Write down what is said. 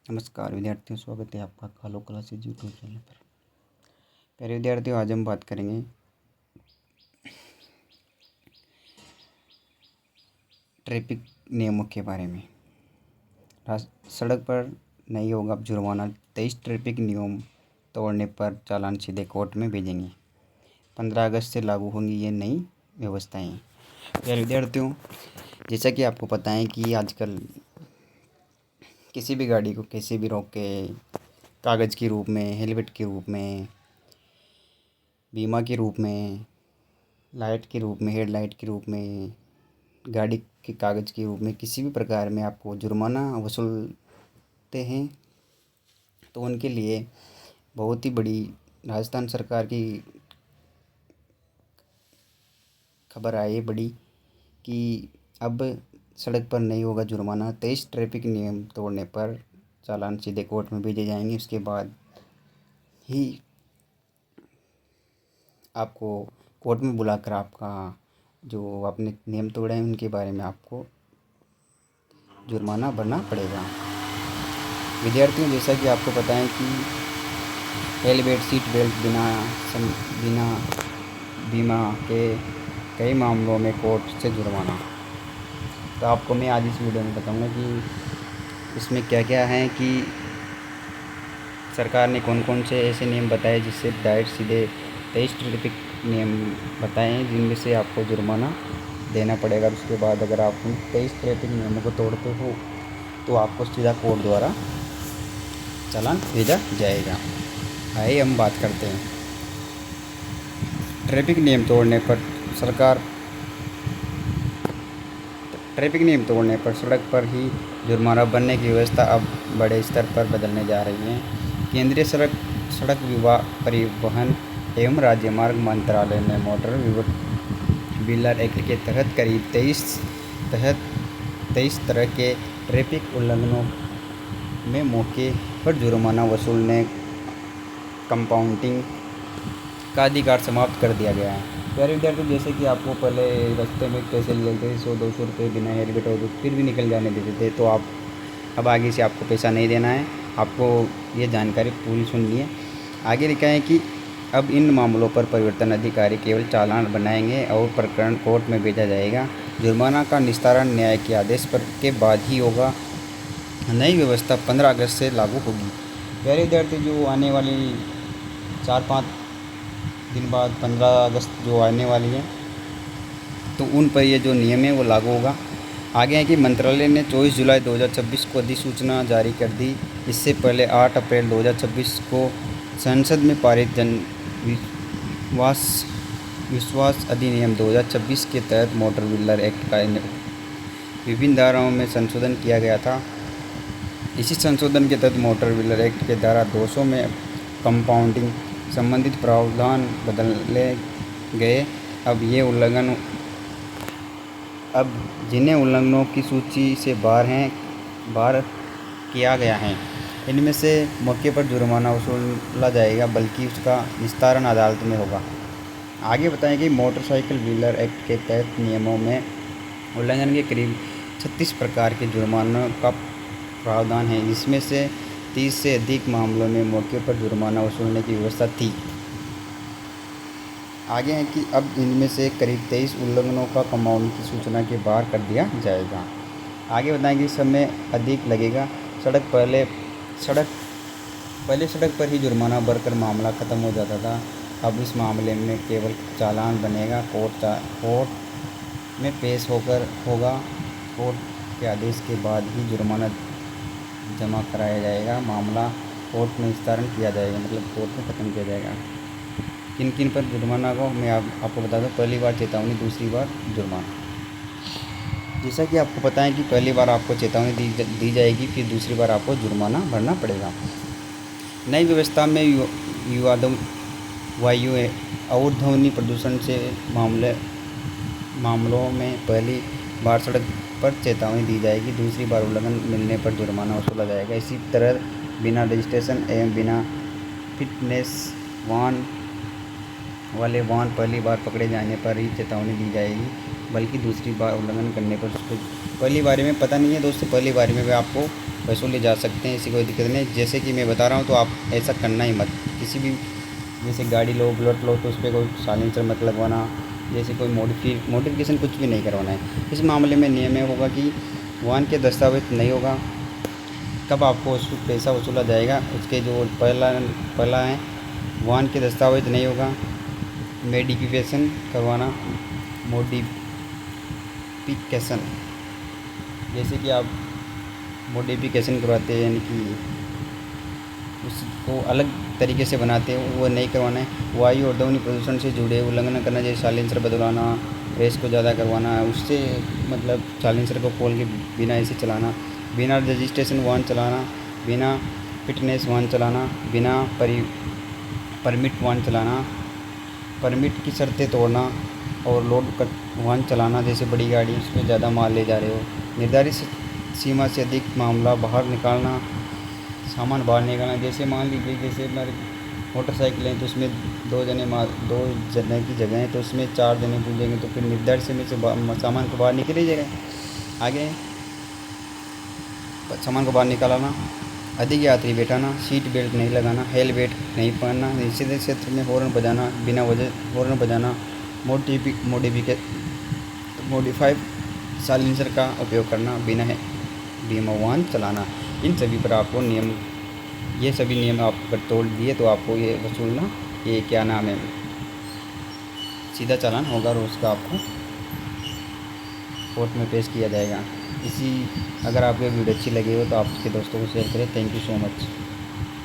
नमस्कार विद्यार्थियों, स्वागत है आपका खालो क्लासेज यूट्यूब चैनल पर। प्यारे विद्यार्थियों, आज हम बात करेंगे ट्रैफिक नियमों के बारे में। सड़क पर नहीं होगा जुर्माना। 23 ट्रैफिक नियम तोड़ने पर चालान सीधे कोर्ट में भेजेंगे। 15 अगस्त से लागू होंगी ये नई व्यवस्थाएं। प्यारे विद्यार्थियों, जैसा कि आपको पता है कि आजकल किसी भी गाड़ी को कैसे भी रोक के कागज़ के रूप में, हेलमेट के रूप में, बीमा के रूप में, लाइट के रूप में, हेडलाइट के रूप में, गाड़ी के कागज़ के रूप में किसी भी प्रकार में आपको जुर्माना वसूलते हैं। तो उनके लिए बहुत ही बड़ी राजस्थान सरकार की खबर आई बड़ी कि अब सड़क पर नहीं होगा जुर्माना। 23 ट्रैफिक नियम तोड़ने पर चालान सीधे कोर्ट में भेजे जाएंगे। उसके बाद ही आपको कोर्ट में बुलाकर आपका जो आपने नियम तोड़े हैं उनके बारे में आपको जुर्माना भरना पड़ेगा। विद्यार्थियों, जैसा कि आपको पता है कि हेलमेट, सीट बेल्ट बिना बीमा के कई मामलों में कोर्ट से जुर्माना। तो आपको मैं आज इस वीडियो में बताऊंगा कि इसमें क्या क्या है कि सरकार ने कौन कौन से ऐसे नियम बताए जिससे डायरेक्ट सीधे 23 ट्रैफिक नियम बताए हैं जिनमें से आपको जुर्माना देना पड़ेगा। उसके बाद अगर आप उन 23 ट्रैफिक नियमों को तोड़ते हो तो आपको सीधा कोर्ट द्वारा चालान भेजा जाएगा। आइए हम बात करते हैं। ट्रैफिक नियम तोड़ने पर सड़क पर ही जुर्माना बनने की व्यवस्था अब बड़े स्तर पर बदलने जा रही है। केंद्रीय सड़क परिवहन एवं राजमार्ग मंत्रालय ने मोटर व्हीकल एक्ट के तहत करीब 23 तरह के ट्रैफिक उल्लंघनों में मौके पर जुर्माना वसूलने कंपाउंडिंग का अधिकार समाप्त कर दिया गया है। प्यारे विद्यार्थी, जैसे कि आपको पहले रास्ते में पैसे लेते थे 100-200 रुपये बिना हेलमेट हो तो फिर भी निकल जाने देते थे, तो अब आगे से आपको पैसा नहीं देना है। आपको ये जानकारी पूरी सुननी है। आगे लिखा है कि अब इन मामलों पर परिवर्तन अधिकारी केवल चालान बनाएंगे और प्रकरण कोर्ट में भेजा जाएगा। जुर्माना का निस्तारण न्याय के आदेश के बाद ही होगा। नई व्यवस्था 15 अगस्त से लागू होगी। प्यारे विद्यार्थी, जो आने वाली 4-5 दिन बाद 15 अगस्त जो आने वाली है तो उन पर ये जो नियम है वो लागू होगा। आगे है कि मंत्रालय ने 24 जुलाई 2026 को अधिसूचना जारी कर दी। इससे पहले 8 अप्रैल 2026 को संसद में पारित जन विश्वास अधिनियम 2026 के तहत मोटर व्हीकल एक्ट का विभिन्न धाराओं में संशोधन किया गया था। इसी संशोधन के तहत मोटर व्हीकल एक्ट के धारा 200 में कंपाउंडिंग संबंधित प्रावधान बदले गए। अब जिन्हें उल्लंघनों की सूची से बाहर किया गया है, इनमें से मौके पर जुर्माना वसूला जाएगा, बल्कि उसका निस्तारण अदालत में होगा। आगे बताएं कि मोटरसाइकिल व्हीकल एक्ट के तहत नियमों में उल्लंघन के करीब 36 प्रकार के जुर्मानों का प्रावधान है, जिसमें से 30 से अधिक मामलों में मौके पर जुर्माना वसूलने की व्यवस्था थी। आगे है कि अब इनमें से करीब 23 उल्लंघनों का कंपाउंड की सूचना के बाहर कर दिया जाएगा। आगे बताएं कि समय अधिक लगेगा। पहले सड़क पर ही जुर्माना भरकर मामला ख़त्म हो जाता था। अब इस मामले में केवल चालान बनेगा, कोर्ट में पेश होगा। कोर्ट के आदेश के बाद ही जुर्माना जमा कराया जाएगा। मामला कोर्ट में निस्तारण किया जाएगा, मतलब कोर्ट में ख़त्म किया जाएगा। किन पर जुर्माना को मैं आपको बता दूं। पहली बार चेतावनी, दूसरी बार जुर्माना। जैसा कि आपको पता है कि पहली बार आपको चेतावनी दी जाएगी, फिर दूसरी बार आपको जुर्माना भरना पड़ेगा। नई व्यवस्था में वायु और ध्वनि प्रदूषण से मामलों में पहली बार सड़क पर चेतावनी दी जाएगी, दूसरी बार उल्लंघन मिलने पर जुर्माना वसूला जाएगा। इसी तरह बिना रजिस्ट्रेशन एवं बिना फिटनेस वाले वाहन पहली बार पकड़े जाने पर ही चेतावनी दी जाएगी, बल्कि दूसरी बार उल्लंघन करने पर उसको पहली बारी में पता नहीं है दोस्तों, पहली बारी में भी आपको वसूले जा सकते हैं, ऐसी कोई दिक्कत नहीं। जैसे कि मैं बता रहा हूँ तो आप ऐसा करना ही मत। किसी भी जैसे गाड़ी लो, बुलेट लो, तो उस पर कोई साइलेंसर मत लगवाना, जैसे कोई मॉडिफिकेशन कुछ भी नहीं करवाना है। इस मामले में नियम ये होगा कि वाहन के दस्तावेज नहीं होगा, कब आपको उस पैसा वसूला जाएगा उसके जो पहला है, वाहन के दस्तावेज नहीं होगा, मॉडिफिकेशन करवाना, मॉडिफिकेशन जैसे कि आप मॉडिफिकेशन करवाते हैं यानी कि उसको अलग तरीके से बनाते हैं, वो नहीं करवाना है। वायु और ध्वनि प्रदूषण से जुड़े उल्लंघन करना, जैसे साइलेंसर बदलवाना, रेस को ज़्यादा करवाना, उससे मतलब साइलेंसर को खोल के बिना ऐसे चलाना, बिना रजिस्ट्रेशन वाहन चलाना, बिना फिटनेस वाहन चलाना, बिना परमिट वाहन चलाना, परमिट की शर्तें तोड़ना और लोड कर वाहन चलाना, जैसे बड़ी गाड़ी उसमें ज़्यादा माल ले जा रहे हो, निर्धारित सीमा से अधिक मामला बाहर निकालना, सामान बाहर निकालना। जैसे मान लीजिए जैसे हमारी मोटरसाइकिल है तो उसमें दो जने की जगह है तो उसमें 4 जने कूदेंगे तो फिर निर्धारित समय से सामान को बाहर निकल जाएगा। आगे सामान को बाहर निकालना, अधिक यात्री बैठाना, सीट बेल्ट नहीं लगाना, हेलमेट नहीं पहनना, निषेधित क्षेत्र में हॉर्न बजाना, बिना वजह हॉर्न बजाना, मॉडिफाइड साइलेंसर का उपयोग करना, बिना बीमा वाहन चलाना। इन सभी पर आपको ये सभी नियम आप अगर तोड़ दिए तो आपको ये वसूलना, ये क्या नाम है, सीधा चालान होगा और उसका आपको कोर्ट में पेश किया जाएगा। अगर आपको वीडियो अच्छी लगी हो तो आप उसके दोस्तों को शेयर करें। Thank you so much.